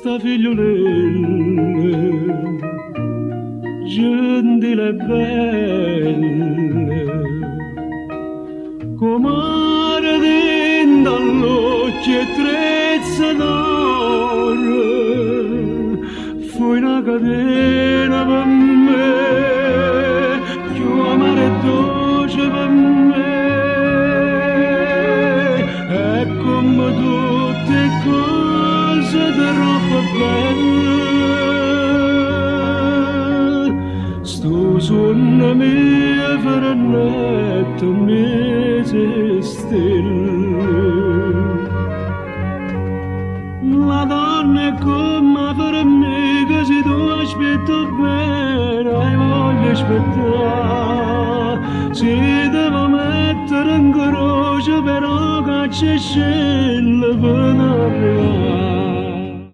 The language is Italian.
sta figliolelle, gentile e belle, comare dentro all'occhio e trezza d'oro, fu una catena per me, più amare e dolce per me, e come tutte cose troppo belle, sto sonno mio faranetto mese stelle. La donna è come per me, che se tu aspetta bene, hai voglia aspettare. Si devo mettere in croce, però che c'è scella per arrivare.